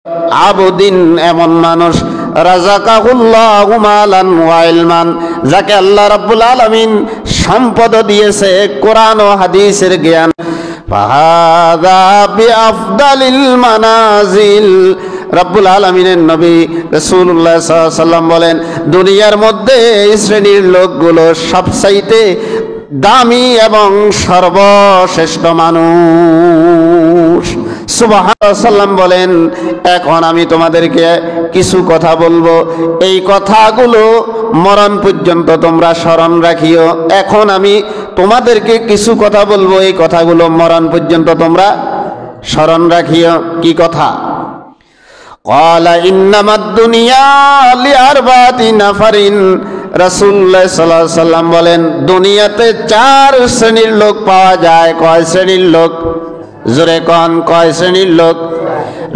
আবদিন এমন মানুষ রাযাকাহুল্লাহু মালান ওয়া ইলমান, যাকে আল্লাহ রাব্বুল আলামিন সম্পদ দিয়েছে, কোরআন ও হাদিসের জ্ঞান। ফাহাযা বিআফদালিল মানাজিল, রব্বুল আলামিনের নবী রাসূলুল্লাহ সাল্লাল্লাহু আলাইহি ওয়াসাল্লাম বলেন, দুনিয়ার মধ্যে এই শ্রেণীর লোকগুলো সবচাইতে দামি এবং সর্বশ্রেষ্ঠ মানুষ। সুবহানাল্লাহ বলেন, এখন আমি তোমাদেরকে কিছু কথা বলবো, এই কথাগুলো মরণ পর্যন্ত তোমরা স্মরণ রাখিও। এখন আমি তোমাদেরকে কিছু কথা বলবো, এই কথাগুলো মরণ পর্যন্ত তোমরা স্মরণ রাখিও। কি কথা? ক্বালা ইন্নামাদ দুনিয়া লিআরবাতি নাফারিন, রাসূলুল্লাহ সাল্লাল্লাহু আলাইহি ওয়াসাল্লাম বলেন, দুনিয়াতে 4 শ্রেণীর লোক পাওয়া যায়। কয় শ্রেণীর লোক? জোরে কোন, কয় শ্রেণীর লোক?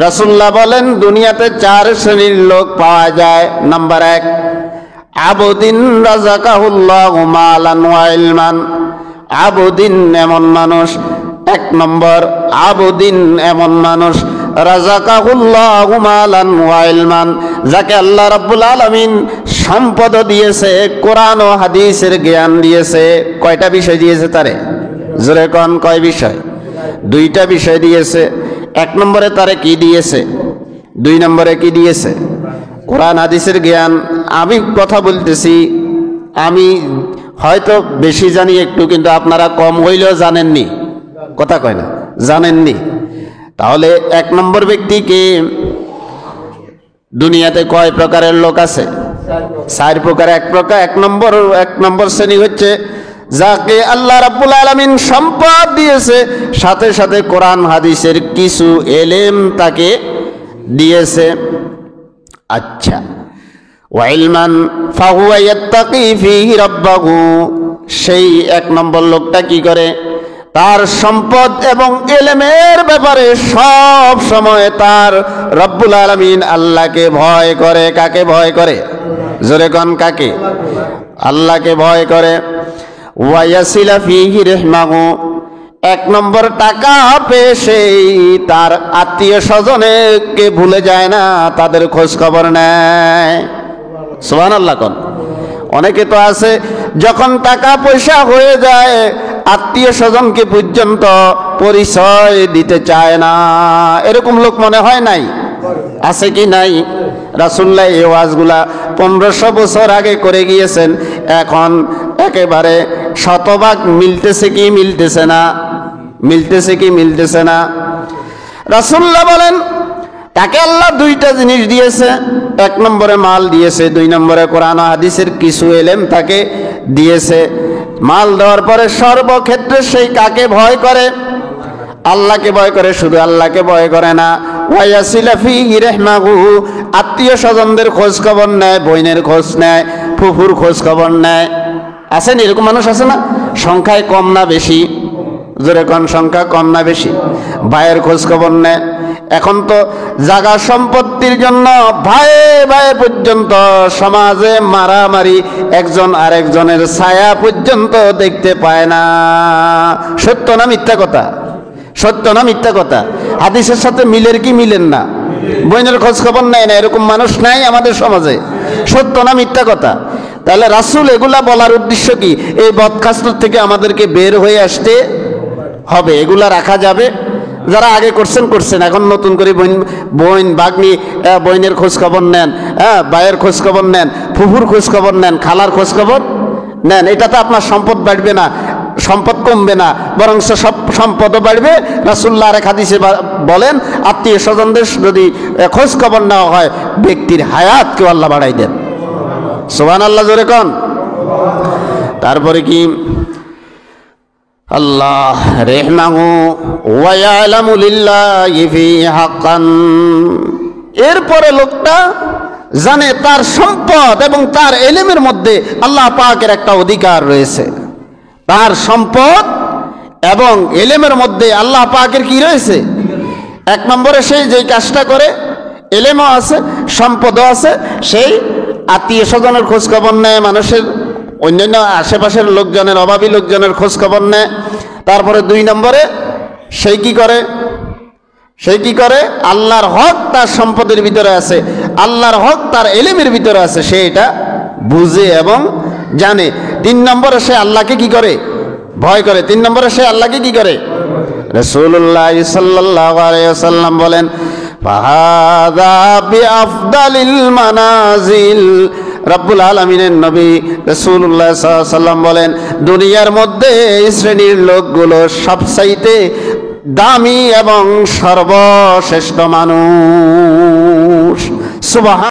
রাসূলুল্লাহ বলেন, দুনিয়াতে 4 শ্রেণীর লোক পাওয়া যায়। নাম্বার 1, আবদিন রাযাকাহুল্লাহু মালান ওয়া ইলমান। আবদিন এমন মানুষ, 1 নম্বর, আবদিন এমন মানুষ রাযাকাহুল্লাহু মালান ওয়া ইলমান, যাকে আল্লাহ রাব্বুল আলামিন সম্পদ দিয়েছে, কোরআন ও হাদিসের জ্ঞান দিয়েছে। কয়টা বিষয় দিয়েছে তারে? জোরে কোন, কয় বিষয়? 2টা বিষয় দিয়েছে। 1 নম্বরে তারে কি দিয়েছে? 2 নম্বরে কি দিয়েছে? কোরআন হাদিসের জ্ঞান। আমি কথা বলতেছি, আমি হয়তো বেশি জানি একটু, কিন্তু আপনারা কম হইলেও জানেননি। কথা কয় না, জানেননি। তাহলে 1 নম্বর ব্যক্তিকে, দুনিয়াতে কয় প্রকারের লোক আছে? 4 প্রকার। 1 নম্বর শ্রেণী হচ্ছে যাকে আল্লাহ রাব্বুল আলামিন সম্পদ দিয়েছে, সাথে সাথে কোরআন হাদিসের কিছু এলেম তাকে দিয়েছে। আচ্ছা, ওয়া ইলমান ফাহুয়া ইয়াত্তাকি ফীহি রাব্বাহু, সেই 1 নম্বর লোকটা কি করে? তার সম্পদ এবং এলেমের ব্যাপারে সব সময় তার রব্বুল আলামিন আল্লাহকে ভয় করে। কাকে ভয় করে? জোরে কোন, কাকে? আল্লাহকে ভয় করে। ওয়া ইয়াসিলা ফীহি রাহমাহু, 1 নম্বর টাকা পেয়ে সেই তার আত্মীয় স্বজনকে ভুলে যায় না, তাদের খোঁজ খবর নেয়। সুবহানাল্লাহ কোন। অনেকে তো আছে, যখন টাকা পয়সা হয়ে যায় আত্মীয় স্বজনকে পর্যন্ত পরিচয় দিতে চায় না। এরকম লোক মনে হয় নাই? আছে কি নাই? রাসূলুল্লাহ এই ওয়াজগুলা 1500 বছর আগে করে গিয়েছেন, এখন একেবারে শতভাগ মিলতেছে কি মিলতেছে না? মিলতেছে কি মিলতেছে না? রাসূলুল্লাহ বলেন, তাকে আল্লাহ 2টা জিনিস দিয়েছে। 1 নম্বরে মাল দিয়েছে, 2 নম্বরে কোরআন ও হাদিসের কিছু এলেম তাকে দিয়েছে। মাল দেওয়ার পরে সর্বক্ষেত্রে সেই কাকে ভয় করে? আল্লাহকে ভয় করে। শুধু আল্লাহকে ভয় করে না, ওয়া ইয়াসিলা ফীহি রাহমাহু, আত্মীয় স্বজনদের খোঁজ খবর নেয়, বোনের খোঁজ নেয়, ফুফুর খোঁজ খবর নেয়। আছেন এরকম মানুষ? আছে না? সংখ্যায় কম না বেশি? জোরে কোন, সংখ্যা কম না বেশি? ভাইয়ের খোঁজ খবর নেয়। এখন তো জায়গা সম্পত্তির জন্য ভাইয়ে ভাইয়ে পর্যন্ত সমাজে মারামারি, একজন আরেকজনের ছায়া পর্যন্ত দেখতে পায় না। সত্য না মিথ্যা কথা? সত্য না মিথ্যা কথা? হাদিসের সাথে মিলের কি মিলেন না? বোনের খোঁজ খবর নেয় না, এরকম মানুষ নাই আমাদের সমাজে। সত্য না মিথ্যা কথা? তাহলে রাসূল এগুলা বলার উদ্দেশ্য কি? এই বদকাস্ত থেকে আমাদেরকে বের হয়ে আসতে হবে। এগুলা রাখা যাবে, যারা আগে করছেন করছেন, এখন নতুন করে বোন বাগনি বোনের খোঁজ খবর নেন, ভাইয়ের খোঁজ খবর নেন, ফুফুর খোঁজ খবর নেন, খালার খোঁজ খবর নেন। এটাতে আপনার সম্পদ বাড়বে না, সম্পদ কমবে না, বরং সব সম্পদও বাড়বে। রাসূলুল্লাহ আরেক হাদিসে বলেন, আত্মীয় স্বজনদের যদি খোঁজ খবর নেওয়া হয়, ব্যক্তির হায়াতকেও আল্লাহ বাড়াই দেন। সুবহানাল্লাহ জোরে কোন। তারপরে কি? আল্লাহ রাহমাহু ওয়া ইয়ালামু লিল্লাহি ফি হাক্কান, এরপরে লোকটা জানে তার সম্পদ এবং তার এলেমের মধ্যে আল্লাহ পাকের একটা অধিকার রয়েছে। তার সম্পদ এবং এলেমের মধ্যে আল্লাহ পাকের কি রয়েছে? 1 নম্বরে সেই যেই কাজটা করে, এলেমও আছে, সম্পদও আছে, সেই আত্মীয় স্বজনের খোঁজ খবর নেয়, মানুষের অন্যান্য আশেপাশের লোকজনের, অভাবী লোকজনের খোঁজ খবর নেয়। তারপরে 2 নম্বরে সেই কি করে? সে কি করে? আল্লাহর হক তার সম্পদের ভিতরে আছে, আল্লাহর হক তার ইলমের ভিতরে আছে, সে এটা বুঝে এবং জানে। 3 নম্বরে সে আল্লাহকে কি করে? ভয় করে। 3 নম্বরে সে আল্লাহকে কি করে? রাসূলুল্লাহ সাল্লাল্লাহু আলাইহি ওয়াসাল্লাম বলেন, ফাহাদা বিআফদালিল মানাজিল। রব্বুল আলামিনের নবী রাসূলুল্লাহ সাল্লাল্লাহু আলাইহি ওয়াসাল্লাম বলেন, দুনিয়ার মধ্যে এই শ্রেণীর লোকগুলো সবচাইতে দামি এবং সর্বশ্রেষ্ঠ মানুষ। সুবহান।